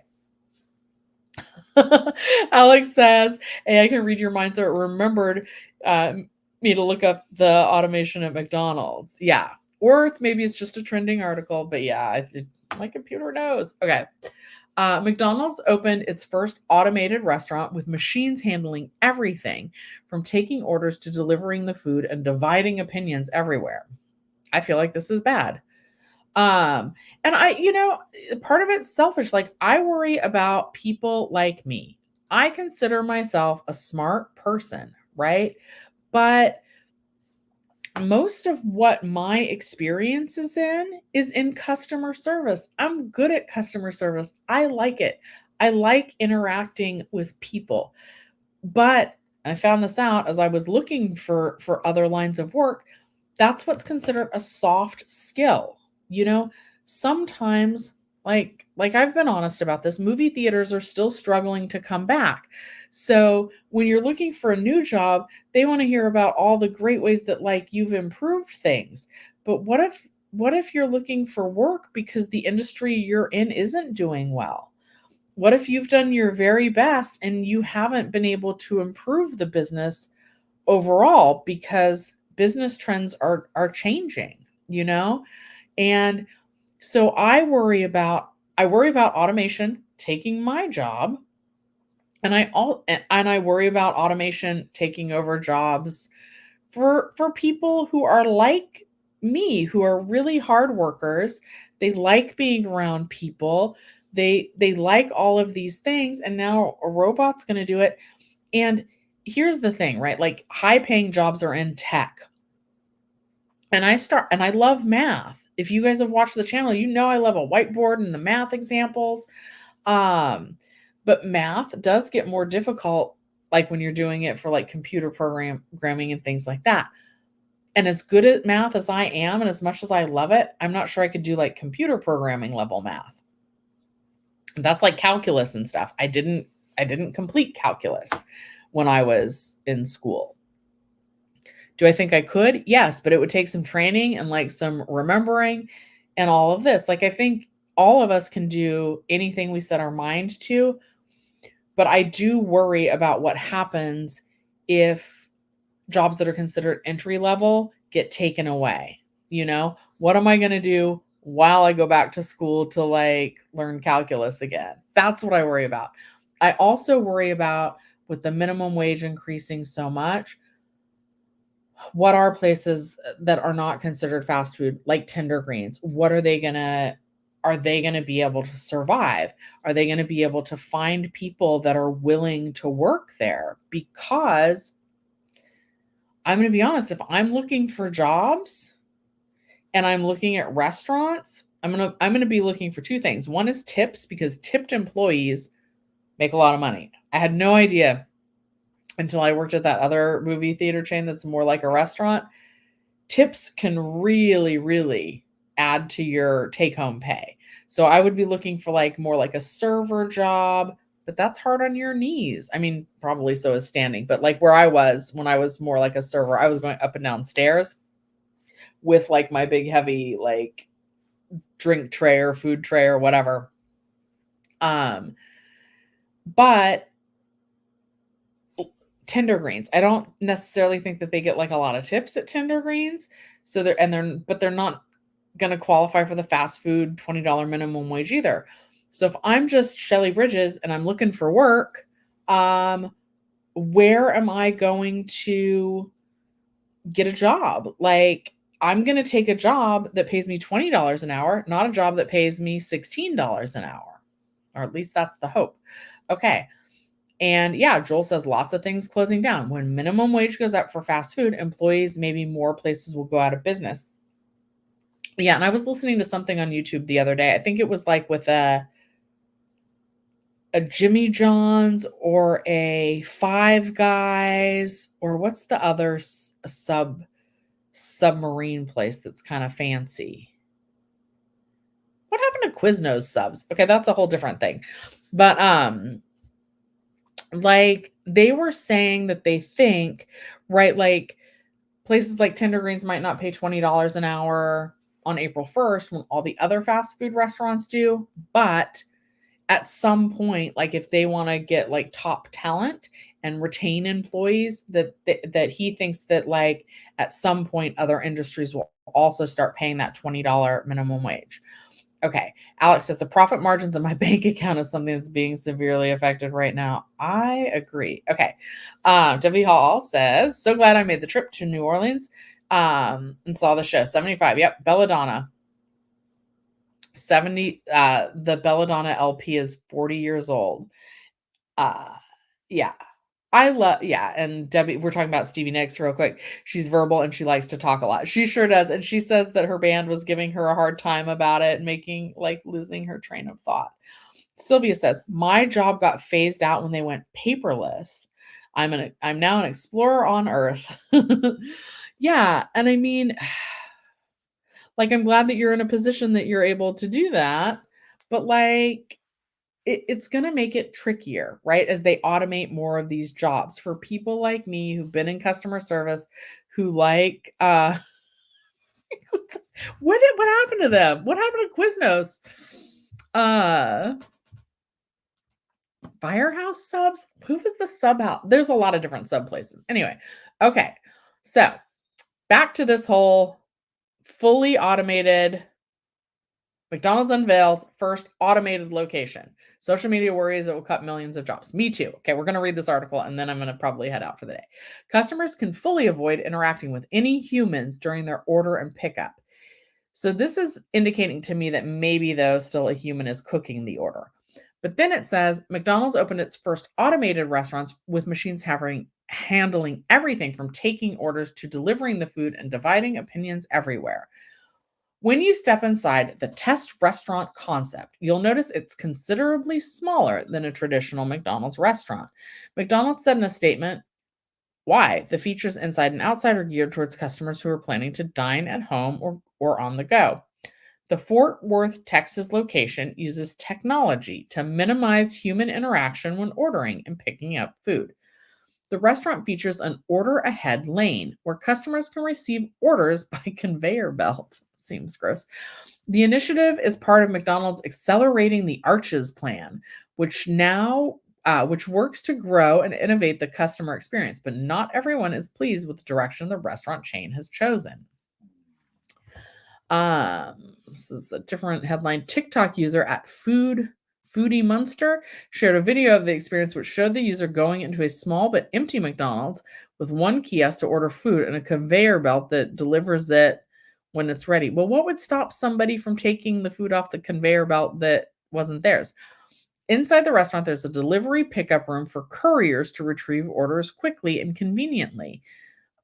Alex says, hey, I can read your mind, so it remembered me to look up the automation at McDonald's. Yeah. Or maybe it's just a trending article, but yeah, my computer knows. Okay. McDonald's opened its first automated restaurant with machines handling everything from taking orders to delivering the food and dividing opinions everywhere. I feel like this is bad. And part of it's selfish. Like I worry about people like me. I consider myself a smart person, right? But most of what my experience is in customer service. I'm good at customer service. I like it. I like interacting with people. But I found this out as I was looking for other lines of work. That's what's considered a soft skill. Sometimes like I've been honest about this, movie theaters are still struggling to come back. So when you're looking for a new job, they want to hear about all the great ways that like you've improved things. But what if you're looking for work because the industry you're in isn't doing well? What if you've done your very best and you haven't been able to improve the business overall because business trends are changing, And so I worry about automation taking my job, And I worry about automation taking over jobs for people who are like me, who are really hard workers. They like being around people. They like all of these things, and now a robot's going to do it. And here's the thing, right? Like high paying jobs are in tech. And I love math. If you guys have watched the channel, you know I love a whiteboard and the math examples. Um, but math does get more difficult, like when you're doing it for like computer programming and things like that. And as good at math as I am, and as much as I love it, I'm not sure I could do like computer programming level math. That's like calculus and stuff. I didn't complete calculus when I was in school. Do I think I could? Yes, but it would take some training and like some remembering and all of this. Like I think all of us can do anything we set our mind to, but I do worry about what happens if jobs that are considered entry level get taken away. What am I going to do while I go back to school to like learn calculus again? That's what I worry about. I also worry about, with the minimum wage increasing so much, what are places that are not considered fast food, like Tender Greens? What are they going to be able to survive? Are they going to be able to find people that are willing to work there? Because I'm going to be honest, if I'm looking for jobs and I'm looking at restaurants, I'm going to be looking for two things. One is tips, because tipped employees make a lot of money. I had no idea until I worked at that other movie theater chain that's more like a restaurant. Tips can really, really add to your take-home pay. So I would be looking for like more like a server job, but that's hard on your knees. I mean, probably so is standing, but like where I was when I was more like a server, I was going up and down stairs with like my big heavy like drink tray or food tray or whatever. But Tender Greens, I don't necessarily think that they get like a lot of tips at Tender Greens. So they're not going to qualify for the fast food $20 minimum wage either. So if I'm just Shelly Bridges and I'm looking for work, where am I going to get a job? Like, I'm going to take a job that pays me $20 an hour, not a job that pays me $16 an hour, or at least that's the hope. Okay. And yeah, Joel says lots of things closing down. When minimum wage goes up for fast food, employees, maybe more places will go out of business. Yeah, and I was listening to something on YouTube the other day. I think it was like with a Jimmy John's or a Five Guys, or what's the other submarine place that's kind of fancy? What happened to Quiznos subs? Okay, that's a whole different thing. But like they were saying that they think, right, like places like Tender Greens might not pay $20 an hour on April 1st when all the other fast food restaurants do, but at some point, like if they want to get like top talent and retain employees, that he thinks that like at some point other industries will also start paying that $20 minimum wage. Okay. Alex says the profit margins of my bank account is something that's being severely affected right now. I agree. Okay. W Hall says, so glad I made the trip to New Orleans and saw the show. 75. Yep. Belladonna. 70. The Belladonna LP is 40 years old. Yeah. Yeah. And Debbie, we're talking about Stevie Nicks real quick. She's verbal and she likes to talk a lot. She sure does. And she says that her band was giving her a hard time about it and making like losing her train of thought. Sylvia says, my job got phased out when they went paperless. I'm now an explorer on Earth. Yeah. And I mean, like, I'm glad that you're in a position that you're able to do that. But like, it's going to make it trickier, right? As they automate more of these jobs for people like me who've been in customer service, who like, what happened to them? What happened to Quiznos? Firehouse subs? Who was the sub house? There's a lot of different sub places. Anyway. Okay. So back to this whole fully automated McDonald's unveils first automated location. Social media worries it will cut millions of jobs. Me too. Okay, we're going to read this article and then I'm going to probably head out for the day. Customers can fully avoid interacting with any humans during their order and pickup. So this is indicating to me that maybe, though, still a human is cooking the order. But then it says McDonald's opened its first automated restaurants with machines handling everything from taking orders to delivering the food and dividing opinions everywhere. When you step inside the test restaurant concept, you'll notice it's considerably smaller than a traditional McDonald's restaurant. McDonald's said in a statement, why? The features inside and outside are geared towards customers who are planning to dine at home or on the go. The Fort Worth, Texas location uses technology to minimize human interaction when ordering and picking up food. The restaurant features an order ahead lane where customers can receive orders by conveyor belt. Seems gross. The initiative is part of McDonald's Accelerating the Arches plan, which works to grow and innovate the customer experience, but not everyone is pleased with the direction the restaurant chain has chosen. This is a different headline. TikTok user at Foodie Munster shared a video of the experience which showed the user going into a small but empty McDonald's with one kiosk to order food and a conveyor belt that delivers it when it's ready. Well, what would stop somebody from taking the food off the conveyor belt that wasn't theirs? Inside the restaurant, there's a delivery pickup room for couriers to retrieve orders quickly and conveniently.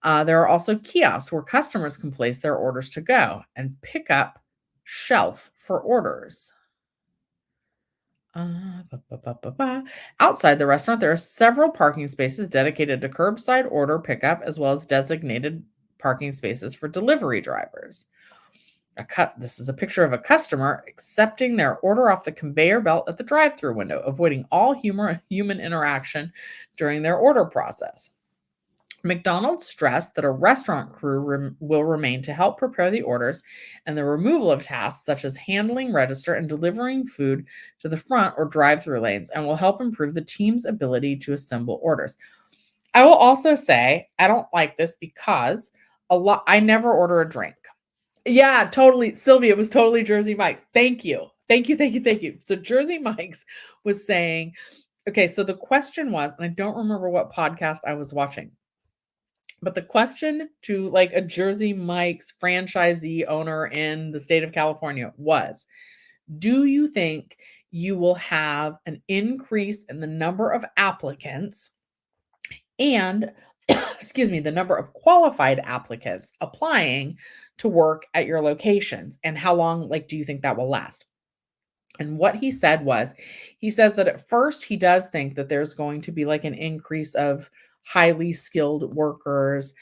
There are also kiosks where customers can place their orders to go and pick up shelf for orders. Outside the restaurant, there are several parking spaces dedicated to curbside order pickup, as well as designated parking spaces for delivery drivers. This is a picture of a customer accepting their order off the conveyor belt at the drive-thru window, avoiding all human interaction during their order process. McDonald's stressed that a restaurant crew will remain to help prepare the orders and the removal of tasks such as handling register and delivering food to the front or drive-thru lanes, and will help improve the team's ability to assemble orders. I will also say I don't like this because I never order a drink. Yeah, totally. Sylvia, it was totally Jersey Mike's. Thank you. Thank you. So Jersey Mike's was saying, okay, so the question was, and I don't remember what podcast I was watching, but the question to like a Jersey Mike's franchisee owner in the state of California was, do you think you will have an increase in the number of applicants and the number of qualified applicants applying to work at your locations, and how long do you think that will last? And what he said was, he says that at first he does think that there's going to be an increase of highly skilled workers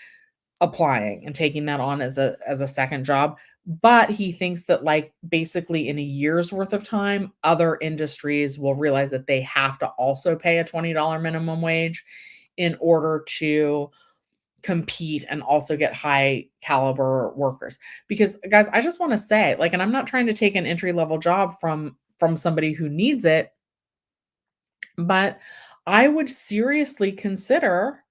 applying and taking that on as a second job. But he thinks that basically in a year's worth of time, other industries will realize that they have to also pay a $20 minimum wage in order to compete and also get high caliber workers. Because guys, I just want to say, and I'm not trying to take an entry level job from somebody who needs it, but I would seriously consider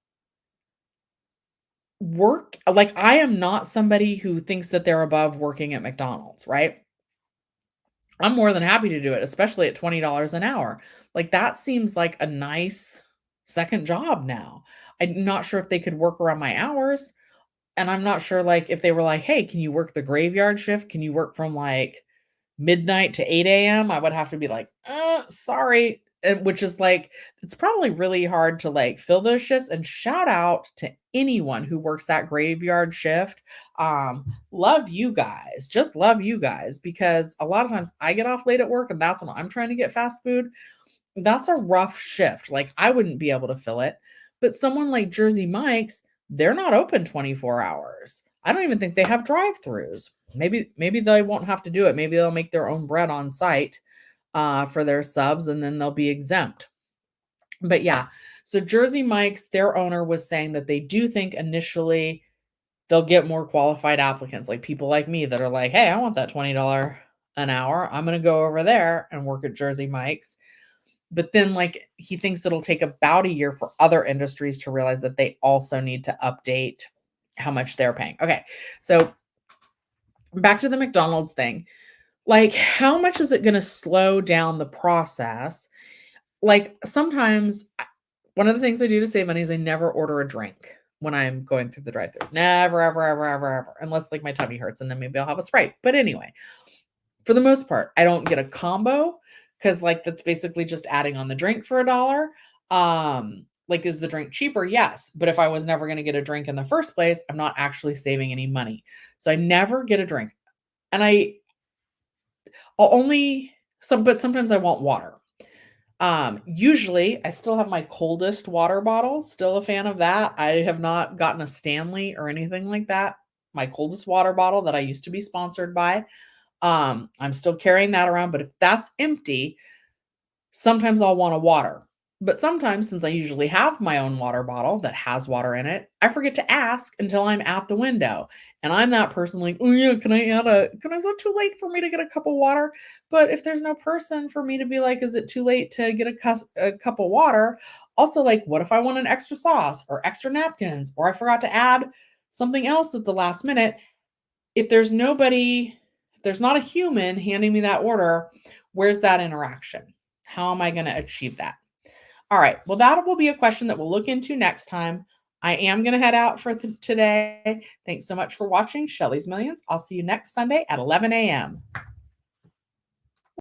work. I am not somebody who thinks that they're above working at McDonald's, right? I'm more than happy to do it, especially at $20 an hour. That seems like a nice second job now. I'm not sure if they could work around my hours. And I'm not sure if they were hey, can you work the graveyard shift? Can you work from midnight to 8 a.m.? I would have to be sorry. Which is it's probably really hard to fill those shifts. And shout out to anyone who works that graveyard shift. Love you guys. Just love you guys, because a lot of times I get off late at work and that's when I'm trying to get fast food. That's a rough shift. I wouldn't be able to fill it. But someone like Jersey Mike's, they're not open 24 hours. I don't even think they have drive-thrus. Maybe they won't have to do it. Maybe they'll make their own bread on site for their subs, and then they'll be exempt. But yeah, so Jersey Mike's, their owner was saying that they do think initially they'll get more qualified applicants, people like me that are hey, I want that $20 an hour. I'm going to go over there and work at Jersey Mike's. But then he thinks it'll take about a year for other industries to realize that they also need to update how much they're paying. Okay, so back to the McDonald's thing. Like, how much is it gonna slow down the process? Like, sometimes one of the things I do to save money is I never order a drink when I'm going through the drive-thru. Never, ever, ever, ever, ever, unless, like, my tummy hurts, and then maybe I'll have a Sprite. But anyway, for the most part, I don't get a combo because, like, that's basically just adding on the drink for $1. Like, is the drink cheaper? Yes, but if I was never gonna get a drink in the first place, I'm not actually saving any money. So I never get a drink, and I'll only but sometimes I want water. Usually I still have my coldest water bottle, still a fan of that. I have not gotten a Stanley or anything like that. My coldest water bottle that I used to be sponsored by. I'm still carrying that around, but if that's empty, sometimes I'll want a water. But sometimes, since I usually have my own water bottle that has water in it, I forget to ask until I'm at the window. And I'm that person like, oh yeah, is it too late for me to get a cup of water? But if there's no person for me to be like, is it too late to get a cup of water? Also, like, what if I want an extra sauce or extra napkins, or I forgot to add something else at the last minute? If there's nobody, if there's not a human handing me that order, where's that interaction? How am I going to achieve that? All right. Well, that will be a question that we'll look into next time. I am going to head out for today. Thanks so much for watching Shelly's Millions. I'll see you next Sunday at 11 a.m.